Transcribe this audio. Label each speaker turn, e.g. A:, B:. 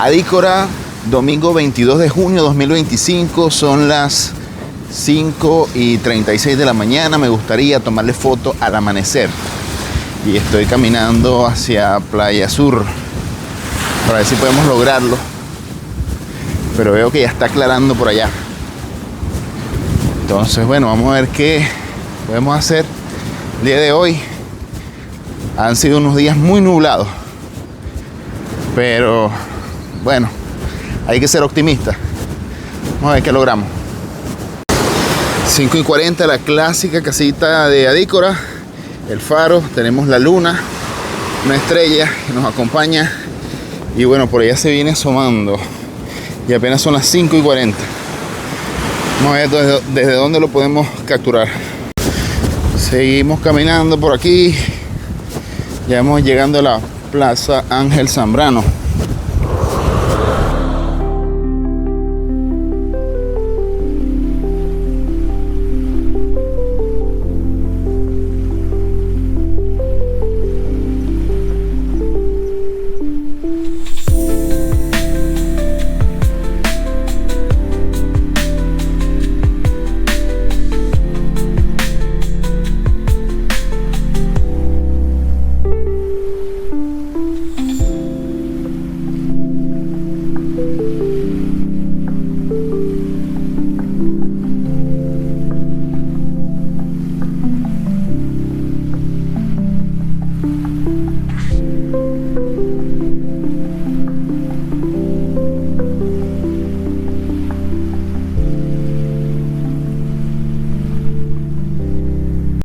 A: Adicora, domingo 22 de junio 2025, son las 5:36 de la mañana. Me gustaría tomarle foto al amanecer y estoy caminando hacia Playa Sur para ver si podemos lograrlo, pero veo que ya está aclarando por allá. Entonces, bueno, vamos a ver qué podemos hacer el día de hoy. Han sido unos días muy nublados, pero bueno, hay que ser optimistas. Vamos a ver qué logramos. 5:40, la clásica casita de Adicora, el faro. Tenemos la luna, una estrella que nos acompaña, y bueno, por allá se viene asomando y apenas son las 5:40. Vamos a ver desde dónde lo podemos capturar. Seguimos caminando por aquí. Ya vamos llegando a la Plaza Ángel Zambrano.